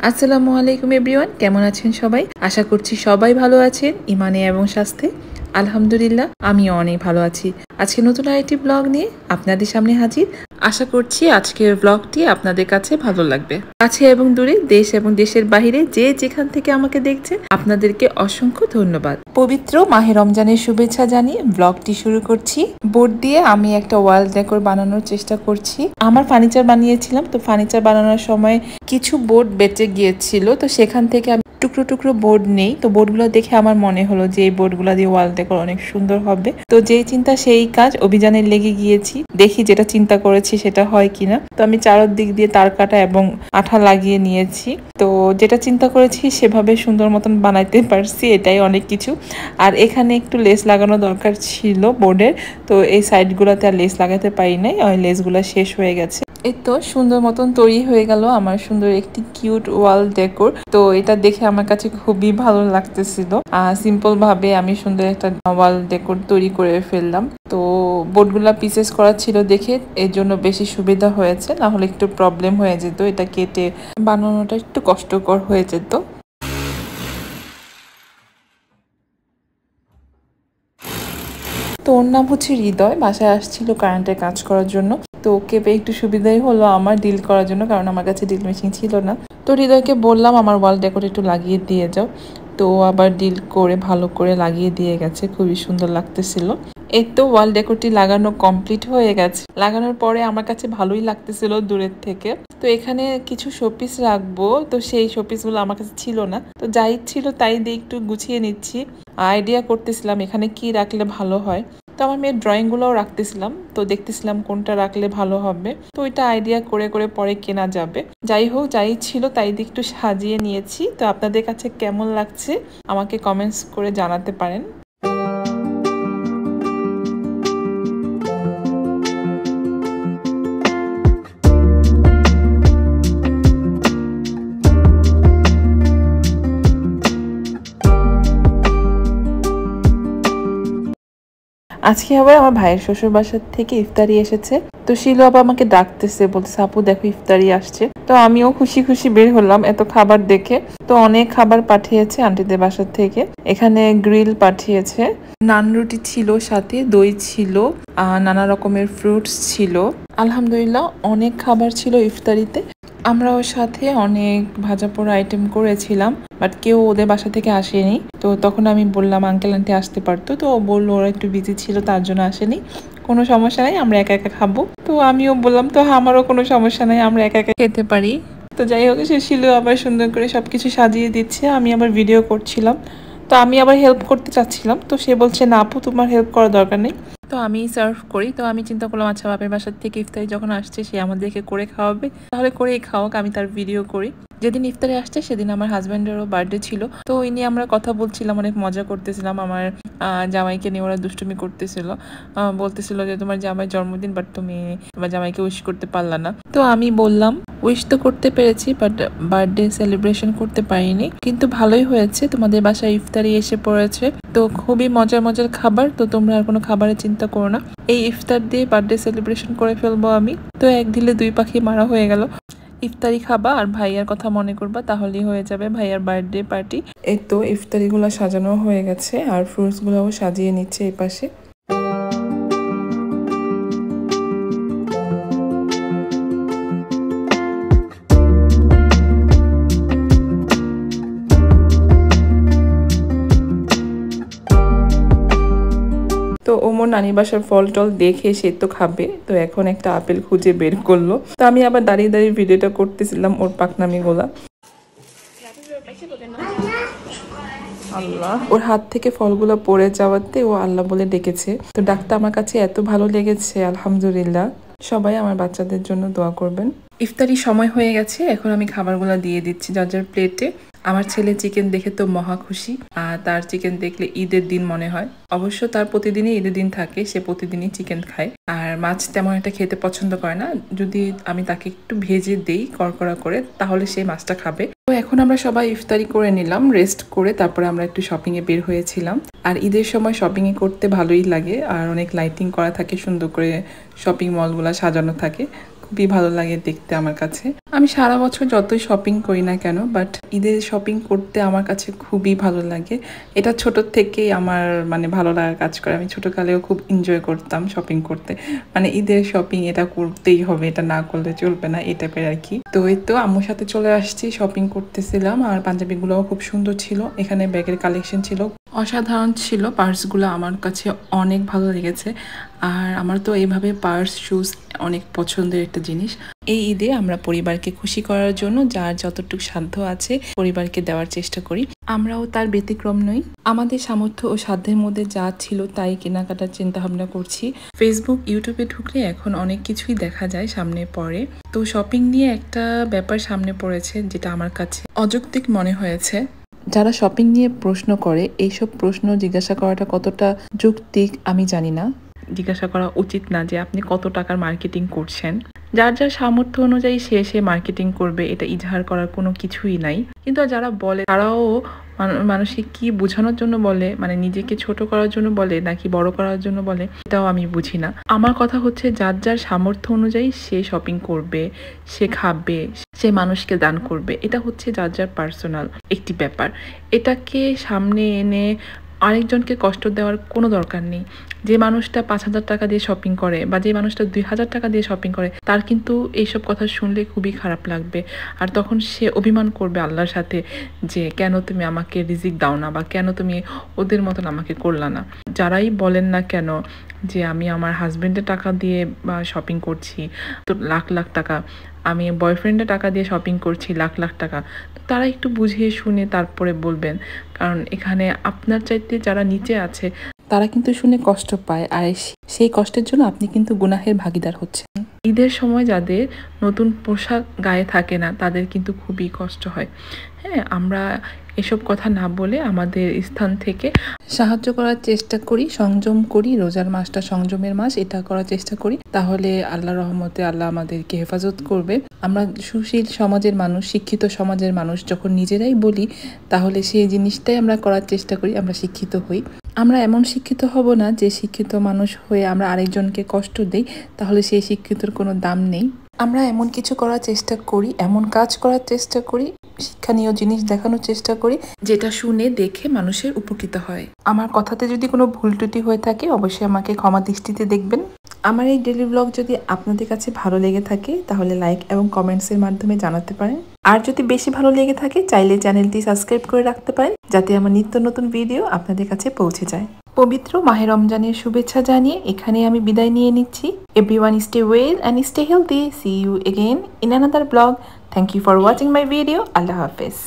আসসালামু আলাইকুম এভরিওয়ান, কেমন আছেন সবাই? আশা করছি সবাই ভালো আছেন ইমানে এবং স্বাস্থ্যে। আলহামদুলিল্লাহ আমিও অনেক ভালো আছি। আজকে নতুন আরেকটি ব্লগ নিয়ে আপনাদের সামনে হাজির। আশা করছি আজকের ব্লগটি আপনাদের কাছে ভালো লাগবে। কাছে এবং দূরে, দেশ এবং দেশের বাইরে যে যেখান থেকে আমাকে দেখছেন আপনাদেরকে অসংখ্য ধন্যবাদ। পবিত্র মাহে রমজানের শুভেচ্ছা জানিয়ে ব্লগটি শুরু করছি। বোর্ড দিয়ে আমি একটা ওয়াল ডেকোর বানানোর চেষ্টা করছি। আমার ফার্নিচার বানিয়েছিলাম, তো ফার্নিচার বানানোর সময় কিছু বোর্ড বেঁচে গিয়েছিল, তো সেখান থেকে আমি টুকরো টুকরো বোর্ড নেই। তো বোর্ডগুলো দেখে আমার মনে হলো যে এই বোর্ডগুলো দিয়ে ওয়াল ডেকোর অনেক সুন্দর হবে। তো যেই চিন্তা সেই কাজ, অভিযানে লেগে গিয়েছি। দেখি যেটা চিন্তা করেছি সেটা হয় কিনা। তো আমি চারদিক দিয়ে তার কাটা এবং আঠা লাগিয়ে নিয়েছি। তো যেটা চিন্তা করেছি সেভাবে সুন্দর মতন বানাইতে পারছি, এটাই অনেক কিছু। আর এখানে একটু লেস লাগানো দরকার ছিল বোর্ডের, তো এই সাইডগুলোতে আর লেস লাগাতে পারি নাই, ওই লেসগুলো শেষ হয়ে গেছে। এই তো সুন্দর মতন তৈরি হয়ে গেল আমার সুন্দর একটি কিউট ওয়াল ডেকোর। তো এটা দেখে আমার কাছে খুবই ভালো লাগতেছিল। সিম্পল ভাবে আমি সুন্দর একটা ওয়াল ডেকোর তৈরি করে ফেললাম। তো বোর্ডগুলা পিসেস করা ছিল দেখে এর জন্য বেশি সুবিধা হয়েছে, না হলে একটু প্রবলেম হয়ে যেত, এটা কেটে বানানোটা একটু কষ্টকর হয়ে যেত। তো ওর নাম হচ্ছে হৃদয়, বাসায় আসছিল কারেন্টের কাজ করার জন্য। তো ওকে পেয়ে একটু সুবিধাই হলো আমার ডিল করার জন্য, কারণ আমার কাছে ডিল মেশিন ছিল না। তো হৃদয়কে বললাম আমার ওয়াল ডেকোর একটু লাগিয়ে দিয়ে যাও। তো আবার ডিল করে ভালো করে লাগিয়ে দিয়ে গেছে, খুবই সুন্দর লাগতেছিল। এই তো ওয়াল ডেকোরটি লাগানো কমপ্লিট হয়ে গেছে। লাগানোর পরে আমার কাছে ভালোই লাগতেছিল দূরের থেকে। তো এখানে কিছু শোপিস রাখবো, তো সেই শোপিসগুলো আমার কাছে ছিল না, তো যাই ছিল তাই দিয়ে একটু গুছিয়ে নিচ্ছি। আইডিয়া করতেছিলাম এখানে কি রাখলে ভালো হয়। তো আমার মেয়ের ড্রয়িংগুলোও রাখতেছিলাম, তো দেখতেছিলাম কোনটা রাখলে ভালো হবে। তো ওইটা আইডিয়া করে করে পরে কেনা যাবে। যাই হোক, যাই ছিল তাই দিয়ে একটু সাজিয়ে নিয়েছি। তো আপনাদের কাছে কেমন লাগছে আমাকে কমেন্টস করে জানাতে পারেন। আজকে আবার আমার ভাইয়ের শ্বশুর বাসার থেকে ইফতারি এসেছে। তো শিলু আবার আমাকে ডাকতেছে, বলতেছে আপু দেখো ইফতারি আসছে। তো আমিও খুশি খুশি বের হলাম এত খাবার দেখে। তো অনেক খাবার পাঠিয়েছে আন্টিদের বাসার থেকে। এখানে গ্রিল পাঠিয়েছে, নান রুটি ছিল, সাথে দই ছিল, নানা রকমের ফ্রুটস ছিল। আলহামদুলিল্লাহ অনেক খাবার ছিল ইফতারিতে। আমরা ওর সাথে অনেক ভাজা পোড়া আইটেম করেছিলাম, বাট কেউ ওদের বাসা থেকে আসেনি। তো তখন আমি বললাম আঙ্কেল আন্টি আসতে পারতো, তো ও বললো ওরা একটু বিজি ছিল তার জন্য আসেনি। কোনো সমস্যা নাই, আমরা একা একা খাবো। তো আমিও বললাম তো আমারও কোনো সমস্যা নাই, আমরা একা একা খেতে পারি। তো যাই হোক, সে ছিল আবার সুন্দর করে সবকিছু সাজিয়ে দিচ্ছে, আমি আবার ভিডিও করছিলাম। তো আমি আবার হেল্প করতে চাচ্ছিলাম, তো সে বলছে না আপু তোমার হেল্প করার দরকার নেই, তো আমি সার্ভ করি। তো আমি চিন্তা করলাম আচ্ছা বাপের বাসার থেকে ইফতারি যখন আসছে সে আমাদেরকে করে খাওয়াবে, তাহলে করেই খাওয়াক, আমি তার ভিডিও করি। যেদিন ইফতারি আসছে সেদিন আমার হাজব্যান্ডেরও বার্থডে ছিল। তো ওই নিয়ে আমরা কথা বলছিলাম, অনেক মজা করতেছিলাম। আমার জামাইকে নিয়ে ওরা দুষ্টুমি করতেছিল, বলতেছিল যে তোমার জামাই জন্মদিন বাট তুমি তোমার জামাইকে উইশ করতে পারলা না। তো আমি বললাম উইশ তো করতে পেরেছি বাট বার্থডে সেলিব্রেশন করতে পারিনি, কিন্তু ভালোই হয়েছে, তোমাদের বাসায় ইফতারি এসে পড়েছে, তো খুবই মজার মজার খাবার, তো তোমরা আর কোনো খাবারের চিন্তা করো না, এই ইফতার দিয়ে বার্থডে সেলিব্রেশন করে ফেলবো আমি। তো এক ঢিলে দুই পাখি মারা হয়ে গেল, ইফতারি খাবা আর ভাইয়ার কথা মনে করবা, তাহলেই হয়ে যাবে ভাইয়ার বার্থডে পার্টি। এই তো ইফতারিগুলো সাজানো হয়ে গেছে আর ফ্রুটসগুলোও সাজিয়ে নিচ্ছে এই পাশে। তো ওমর নানির বাসার ফল টল দেখে সে তো খাবে, তো এখন একটা আপেল খুঁজে বের করলো। তো আমি আবার দাঁড়িয়ে দাঁড়িয়ে ভিডিওটা করতেছিলাম ওর পাকনামি গোলা। আল্লাহ, ওর হাত থেকে ফলগুলো পড়ে যাওয়াতে ও আল্লাহ বলে ডেকেছে। তো ডাকটা আমার কাছে এত ভালো লেগেছে, আলহামদুলিল্লাহ। সবাই আমার বাচ্চাদের জন্য দোয়া করবেন। ইফতারি সময় হয়ে গেছে, এখন আমি খাবারগুলো দিয়ে দিচ্ছি যার যার প্লেটে। আমার ছেলে চিকেন দেখে তো মহা খুশি, আর তার চিকেন দেখলে ঈদের দিন মনে হয়। অবশ্য তার প্রতিদিনই ঈদের দিন থাকে, সে প্রতিদিনই চিকেন খায়। আর মাছ তেমন একটা খেতে পছন্দ করে না, যদি আমি তাকে একটু ভেজে দেই কড়কড়া করে তাহলে সে মাছটা খাবে। তো এখন আমরা সবাই ইফতারি করে নিলাম, রেস্ট করে তারপরে আমরা একটু শপিং এ বের হয়েছিলাম। আর ঈদের সময় শপিং এ করতে ভালোই লাগে, আর অনেক লাইটিং করা থাকে, সুন্দর করে শপিং মলগুলো সাজানো থাকে, খুবই ভালো লাগে দেখতে আমার কাছে। আমি সারা বছর যতই শপিং করি না কেন, বাট ঈদের শপিং করতে আমার কাছে খুবই ভালো লাগে। এটা ছোট থেকেই আমার মানে ভালো লাগার কাজ করে। আমি ছোটকালেও খুব এনজয় করতাম শপিং করতে, মানে ঈদের শপিং এটা করতেই হবে, এটা না করলে চলবে না, এই টাইপের আর কি। তো এই তো আম্মুর সাথে চলে আসছি, শপিং করতেছিলাম। আর পাঞ্জাবিগুলোও খুব সুন্দর ছিল, এখানে ব্যাগের কালেকশন ছিল, অসাধারণ ছিল। পার্সগুলো আমার কাছে অনেক ভালো লেগেছে। আর আমার তো এইভাবে পার্স শুজ অনেক পছন্দের একটা জিনিস। এই ঈদে আমরা পরিবারকে খুশি করার জন্য যার যতটুকু সাধ্য আছে পরিবারকে দেওয়ার চেষ্টা করি। আমরাও তার ব্যতিক্রম নই। আমাদের সামর্থ্য ও সাধ্যের মধ্যে যা ছিল তাই কেনাকাটার চিন্তা ভাবনা করছি। ফেসবুক, ইউটিউবে ঢুকলে এখন অনেক কিছুই দেখা যায় সামনে পড়ে। তো শপিং নিয়ে একটা ব্যাপার সামনে পড়েছে যেটা আমার কাছে অযৌক্তিক মনে হয়েছে। যারা শপিং নিয়ে প্রশ্ন করে, এইসব প্রশ্ন জিজ্ঞাসা করাটা কতটা যৌক্তিক আমি জানি না। জিজ্ঞাসা করা উচিত না যে আপনি কত টাকার মার্কেটিং করছেন। যার যার সামর্থ্য অনুযায়ী সে মার্কেটিং করবে, এটা ইজহার করার কোনো কিছুই নাই। কিন্তু যারা বলে তারাও মানুষকে কি বোঝানোর জন্য বলে, মানে নিজেকে ছোট করার জন্য বলে নাকি বড় করার জন্য বলে, এটাও আমি বুঝি না। আমার কথা হচ্ছে যার যার সামর্থ্য অনুযায়ী সে শপিং করবে, সে খাবে, সে মানুষকে দান করবে, এটা হচ্ছে যার যার পার্সোনাল একটি ব্যাপার। এটাকে সামনে এনে আরেকজনকে কষ্ট দেওয়ার কোনো দরকার নেই। যে মানুষটা 5,000 টাকা দিয়ে শপিং করে বা যে মানুষটা 2,000 টাকা দিয়ে শপিং করে, তার কিন্তু এইসব কথা শুনলে খুবই খারাপ লাগবে। আর তখন সে অভিমান করবে আল্লাহর সাথে যে কেন তুমি আমাকে রিজিক দাও না, বা কেন তুমি ওদের মতন আমাকে করলা না। যারাই বলেন না কেন যে আমি আমার হাজব্যান্ডের টাকা দিয়ে বা শপিং করছি তো লাখ লাখ টাকা, আমি বয়ফ্রেন্ডের টাকা দিয়ে শপিং করছি লাখ লাখ টাকা, তো তারা একটু বুঝিয়ে শুনে তারপরে বলবেন। কারণ এখানে আপনার চাইতে যারা নিচে আছে তারা কিন্তু শুনে কষ্ট পায়, আর সেই কষ্টের জন্য আপনি কিন্তু গুনাহের ভাগিদার হচ্ছেন। ঈদের সময় যাদের নতুন পোশাক গায়ে থাকে না তাদের কিন্তু খুবই কষ্ট হয়। হ্যাঁ, আমরা এসব কথা না বলে আমাদের স্থান থেকে সাহায্য করার চেষ্টা করি, সংযম করি। রোজার মাসটা সংযমের মাস, এটা করার চেষ্টা করি। তাহলে আল্লাহ রহমতে আল্লাহ আমাদেরকে হেফাজত করবে। আমরা সুশীল সমাজের মানুষ, শিক্ষিত সমাজের মানুষ যখন নিজেরাই বলি, তাহলে সেই জিনিসটাই আমরা করার চেষ্টা করি, আমরা শিক্ষিত হই। আমরা এমন শিক্ষিত হব না যে শিক্ষিত মানুষ হয়ে আমরা আরেকজনকে কষ্ট দেই, তাহলে সেই শিক্ষিতর কোনো দাম নেই। আমরা এমন কিছু করার চেষ্টা করি, এমন কাজ করার চেষ্টা করি, শিক্ষণীয় জিনিস দেখানোর চেষ্টা করি যেটা শুনে দেখে মানুষের উপকৃত হয়। আমার কথাতে যদি কোনো ভুল ত্রুটি হয়ে থাকে অবশ্যই আমাকে ক্ষমা দৃষ্টিতে দেখবেন। আমার এই ডেইলি ব্লগ যদি আপনাদের কাছে ভালো লেগে থাকে তাহলে লাইক এবং কমেন্টসের মাধ্যমে জানাতে পারেন। আর যদি বেশি ভালো লেগে থাকে চাইলে চ্যানেলটি সাবস্ক্রাইব করে রাখতে পারেন, যাতে আমার নিত্য নতুন ভিডিও আপনাদের কাছে পৌঁছে যায়। পবিত্র মাহে রমজানের শুভেচ্ছা জানিয়ে এখানে আমি বিদায় নিয়ে নিচ্ছি। Everyone stay well and stay healthy. See you again in another blog. Thank you for watching my video. আল্লাহ হাফেজ।